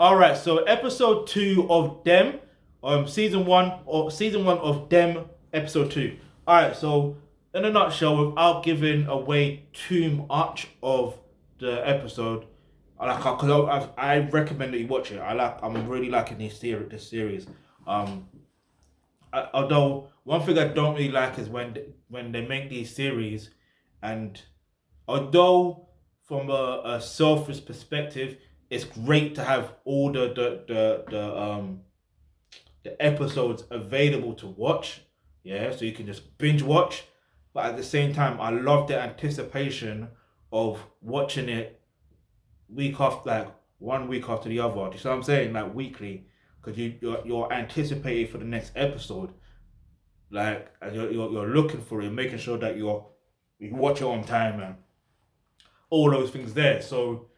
All right, so episode two of Dem, season one of Dem, episode two. All right, so in a nutshell, without giving away too much of the episode, I recommend that you watch it. I'm really liking this series. Um, although one thing I don't really like is when they make these series, and although from a selfish perspective, it's great to have all the episodes available to watch. Yeah, so you can just binge watch. But at the same time, I love the anticipation of watching it week after, like 1 week after the other. Do you see what I'm saying? Like weekly, because you're anticipating for the next episode. Like and you're looking for it, making sure that you watch it on time and all those things there. So,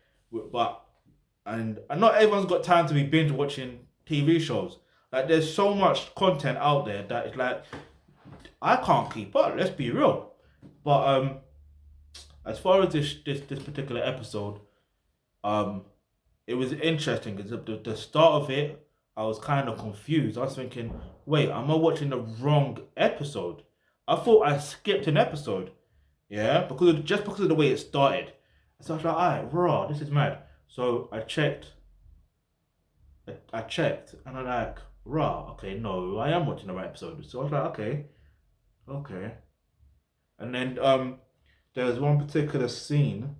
but and not everyone's got time to be binge watching TV shows. Like there's so much content out there that it's like I can't keep up. Let's be real. But as far as this particular episode, um, it was interesting because the start of it, I was kind of confused. I was thinking, wait, am I watching the wrong episode? I thought I skipped an episode. Yeah, because of the way it started. So I was like, alright, raw, this is mad. So I checked, and I'm like, raw, okay, no, I am watching the right episode. So I was like, okay. And then there was one particular scene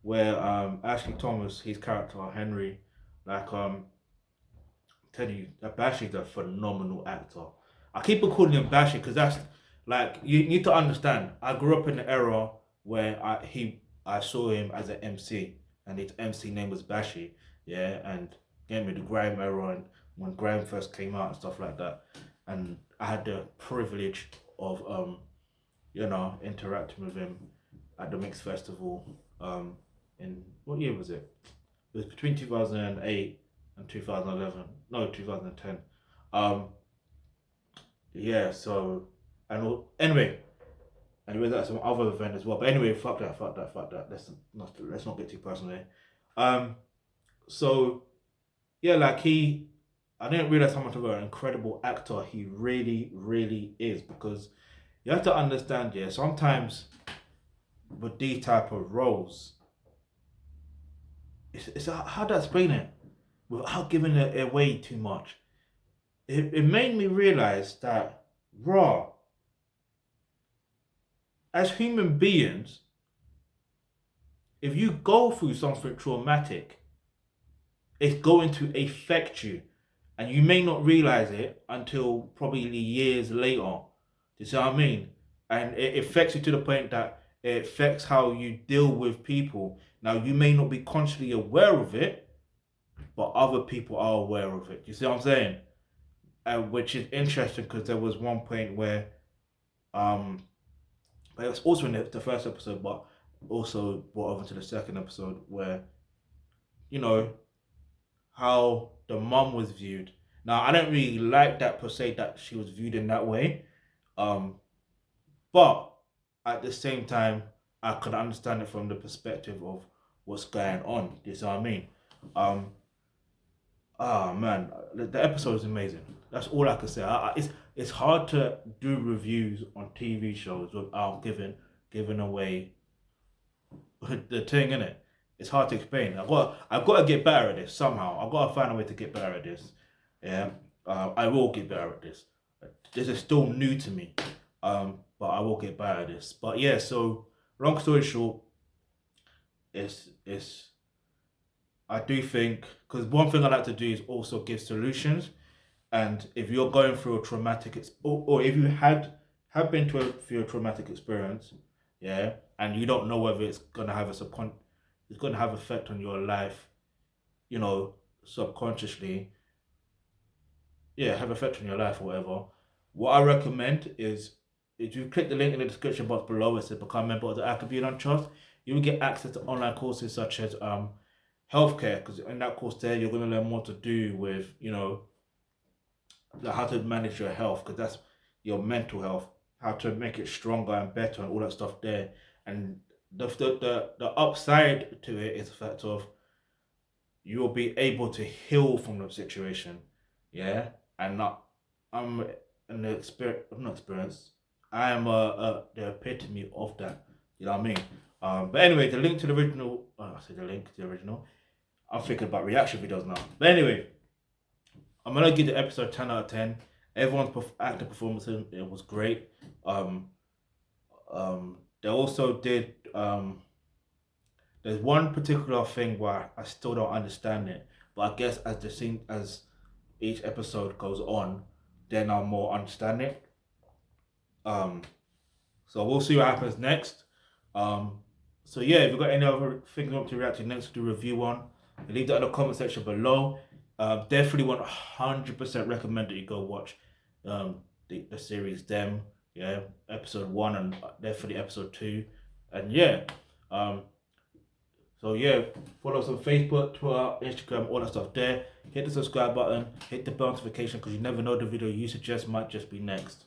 where Ashley Thomas, his character Henry, like tell you that Bashi's a phenomenal actor. I keep on calling him Bashi because that's like you need to understand. I grew up in the era where I saw him as an MC and his MC name was Bashi, yeah, and gave me the grime era and when grime first came out and stuff like that, and I had the privilege of interacting with him at the Mix Festival in what year was it? It was between 2008 and 2011. No, 2010. Um, yeah. So anyway, and we was at some other event as well. But anyway, fuck that. Let's not get too personal here. Um, so yeah, like I didn't realize how much of an incredible actor he really, really is because you have to understand, yeah. Sometimes with these type of roles, it's how to explain it without giving it away too much. It made me realize that raw as human beings, if you go through something traumatic, it's going to affect you, and you may not realize it until probably years later. Do you see what I mean? And it affects you to the point that it affects how you deal with people. Now you may not be consciously aware of it, but other people are aware of it. Do you see what I'm saying? Which is interesting because there was one point where um but it was also in the first episode, but also brought over to the second episode where you know how the mum was viewed. Now I don't really like that per se that she was viewed in that way, um, but at the same time I could understand it from the perspective of what's going on. Do you see what I mean? Um, man, the episode is amazing. That's all I can say. It's hard to do reviews on TV shows without giving away the thing in it. It's hard to explain. I've got to get better at this somehow. I've got to find a way to get better at this. Yeah, I will get better at this. This is still new to me, but I will get better at this. But yeah, so long story short, it's I do think because one thing I like to do is also give solutions. And if you're going through a or if you have been through a traumatic experience, yeah, and you don't know whether it's gonna have effect on your life, subconsciously, yeah, have effect on your life or whatever. What I recommend is if you click the link in the description box below, it says become a member of the Alkebulan Trust. You will get access to online courses such as healthcare, because in that course there you're gonna learn more to do with like how to manage your health, because that's your mental health, how to make it stronger and better and all that stuff there. And the upside to it is the fact of you will be able to heal from the situation. Yeah, and not I'm an experience. I'm not experienced. I am the epitome of that. You know what I mean? But anyway, the link to the original. I say the link to the original. I'm thinking about reaction videos now. But anyway, I'm gonna give the episode 10 out of 10. Everyone's acting performance in it was great. Um, they also did. There's one particular thing where I still don't understand it, but I guess as each episode goes on, then I'll more understand it. Um, so we'll see what happens next. Um, so yeah, if you've got any other things you want to react to next to review on, leave that in the comment section below. Definitely 100% recommend that you go watch the series Them. Yeah, episode 1 and definitely episode 2. And yeah, um, so yeah, follow us on Facebook, Twitter, Instagram, all that stuff there. Hit the subscribe button, hit the bell notification because you never know the video you suggest might just be next.